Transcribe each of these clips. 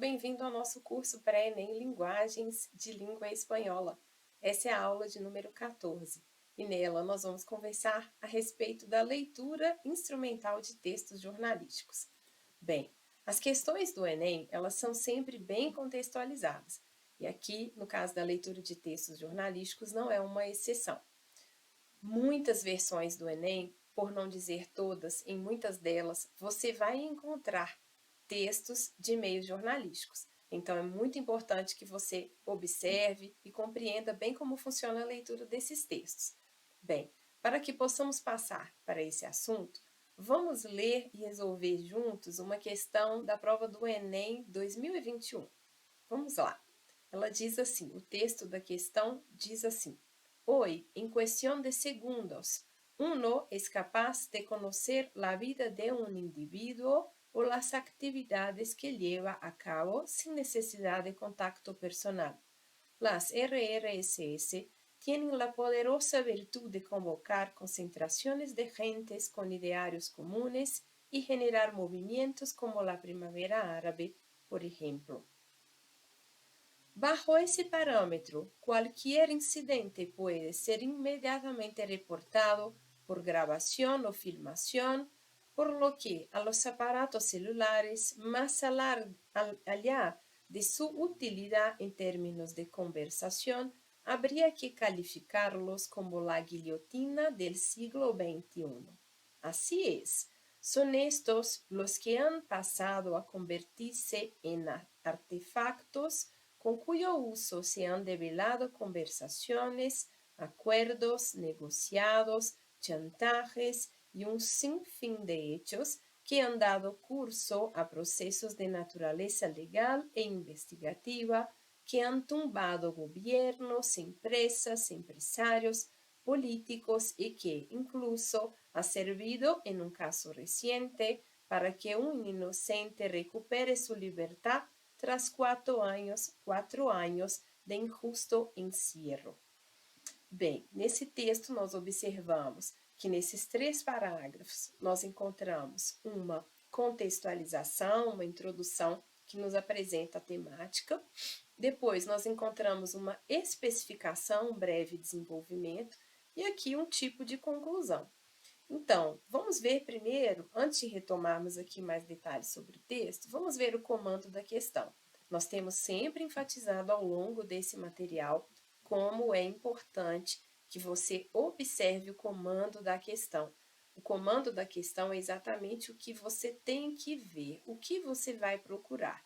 bem-vindo ao nosso curso pré-ENEM Linguagens de Língua Espanhola. Essa é a aula de número 14 e nela nós vamos conversar a respeito da leitura instrumental de textos jornalísticos. Bem, as questões do ENEM, elas são sempre bem contextualizadas e aqui, no caso da leitura de textos jornalísticos, não é uma exceção. Muitas versões do ENEM, por não dizer todas, em muitas delas, você vai encontrar textos de meios jornalísticos. Então, é muito importante que você observe e compreenda bem como funciona a leitura desses textos. Bem, para que possamos passar para esse assunto, vamos ler e resolver juntos uma questão da prova do ENEM 2021. Vamos lá. Ela diz assim, o texto da questão diz assim: Hoy, en cuestión de segundos, uno es capaz de conocer la vida de un individuo o las actividades que lleva a cabo sin necesidad de contacto personal. Las RRSS tienen la poderosa virtud de convocar concentraciones de gentes con idearios comunes y generar movimientos como la primavera árabe, por ejemplo. Bajo ese parámetro, cualquier incidente puede ser inmediatamente reportado por grabación o filmación, por lo que a los aparatos celulares, más allá de su utilidad en términos de conversación, habría que calificarlos como la guillotina del siglo XXI. Así es, son estos los que han pasado a convertirse en artefactos con cuyo uso se han develado conversaciones, acuerdos, negociados, chantajes y un sinfín de hechos que han dado curso a procesos de naturaleza legal e investigativa que han tumbado gobiernos, empresas, empresarios, políticos y que incluso ha servido, en un caso reciente, para que un inocente recupere su libertad tras 4 anos de injusto encierro. Bem, nesse texto nós observamos que nesses 3 parágrafos nós encontramos uma contextualização, uma introdução que nos apresenta a temática. Depois nós encontramos uma especificação, um breve desenvolvimento e aqui um tipo de conclusão. Então, vamos ver primeiro, antes de retomarmos aqui mais detalhes sobre o texto, vamos ver o comando da questão. Nós temos sempre enfatizado ao longo desse material como é importante que você observe o comando da questão. O comando da questão é exatamente o que você tem que ver, o que você vai procurar.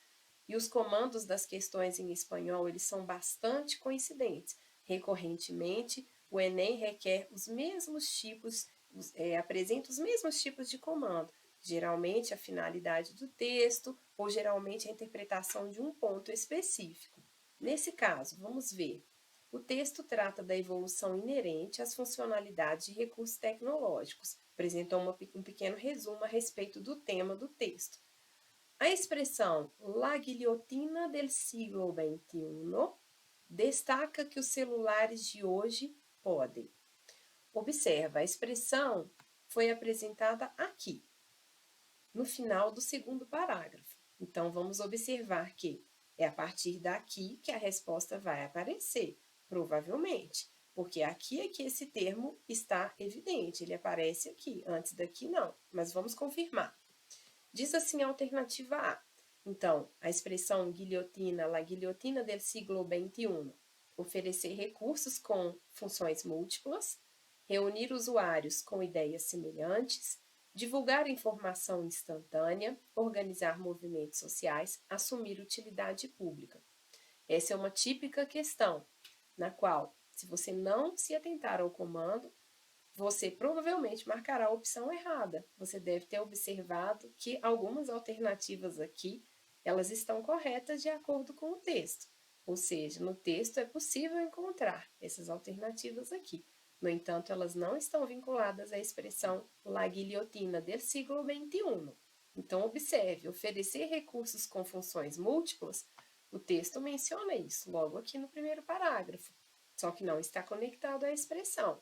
E os comandos das questões em espanhol, eles são bastante coincidentes. Recorrentemente, o ENEM requer os mesmos tipos apresenta os mesmos tipos de comando, geralmente a finalidade do texto ou geralmente a interpretação de um ponto específico. Nesse caso, vamos ver. O texto trata da evolução inerente às funcionalidades de recursos tecnológicos. Apresenta um pequeno resumo a respeito do tema do texto. A expressão La guilhotina del siglo XXI destaca que os celulares de hoje podem. Observa, a expressão foi apresentada aqui, no final do 2º parágrafo. Então, vamos observar que é a partir daqui que a resposta vai aparecer, provavelmente, porque aqui é que esse termo está evidente, ele aparece aqui, antes daqui não, mas vamos confirmar. Diz assim a alternativa A. Então, a expressão guilhotina, la guilhotina del siglo XXI, oferecer recursos com funções múltiplas, reunir usuários com ideias semelhantes, divulgar informação instantânea, organizar movimentos sociais, assumir utilidade pública. Essa é uma típica questão, na qual, se você não se atentar ao comando, você provavelmente marcará a opção errada. Você deve ter observado que algumas alternativas aqui, elas estão corretas de acordo com o texto. Ou seja, no texto é possível encontrar essas alternativas aqui. No entanto, elas não estão vinculadas à expressão la guilhotina del siglo XXI. Então, observe, oferecer recursos com funções múltiplas, o texto menciona isso logo aqui no 1º parágrafo, só que não está conectado à expressão.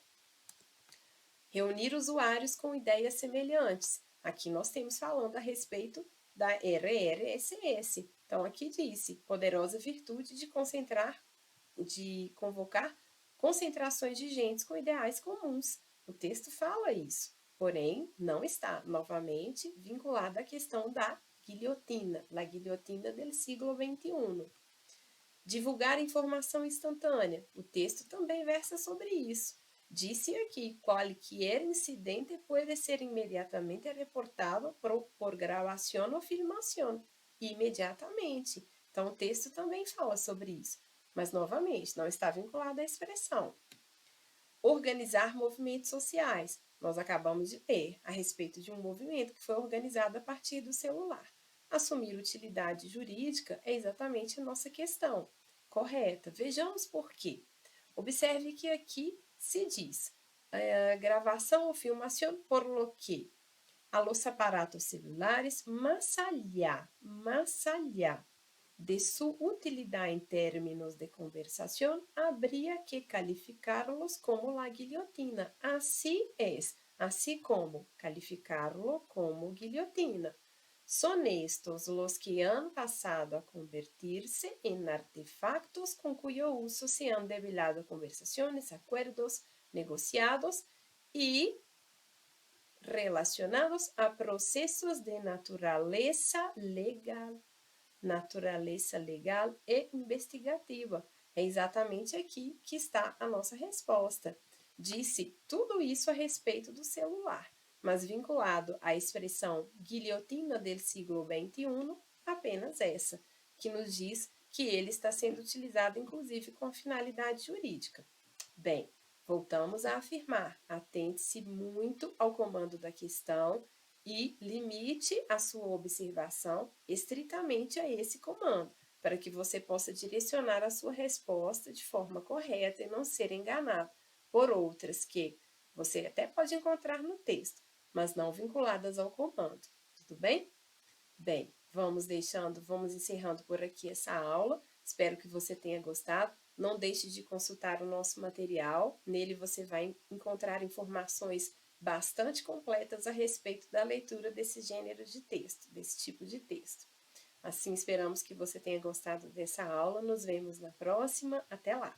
Reunir usuários com ideias semelhantes. Aqui nós temos falando a respeito da RRSS. Então, aqui disse, poderosa virtude de convocar concentrações de gentes com ideais comuns. O texto fala isso, porém, não está, novamente, vinculado à questão da guilhotina, la guilhotina del siglo XXI. Divulgar informação instantânea. O texto também versa sobre isso. Disse aqui, qualquer incidente pode ser imediatamente reportado por gravação ou filmação. Imediatamente. Então, o texto também fala sobre isso. Mas, novamente, não está vinculado à expressão. Organizar movimentos sociais. Nós acabamos de ler a respeito de um movimento que foi organizado a partir do celular. Assumir utilidade jurídica é exatamente a nossa questão. Correta. Vejamos por quê. Observe que aqui se diz gravação ou filmação por lo que a los aparatos celulares más allá de su utilidad en términos de conversación, habría que calificarlos como la guillotina. Así es, así como calificarlo como guillotina. Son estos los que han pasado a convertirse en artefactos con cuyo uso se han develado conversaciones, acuerdos negociados y relacionados a procesos de naturaleza legal e investigativa. É exatamente aqui que está a nossa resposta. Disse tudo isso a respeito do celular, mas vinculado à expressão guilhotina del siglo XXI, apenas essa, que nos diz que ele está sendo utilizado inclusive com finalidade jurídica. Bem, voltamos a afirmar, atente-se muito ao comando da questão e limite a sua observação estritamente a esse comando, para que você possa direcionar a sua resposta de forma correta e não ser enganado por outras que você até pode encontrar no texto, mas não vinculadas ao comando. Tudo bem? Bem, vamos encerrando por aqui essa aula. Espero que você tenha gostado. Não deixe de consultar o nosso material. Nele você vai encontrar informações bastante completas a respeito da leitura desse gênero de texto, desse tipo de texto. Assim, esperamos que você tenha gostado dessa aula. Nos vemos na próxima. Até lá!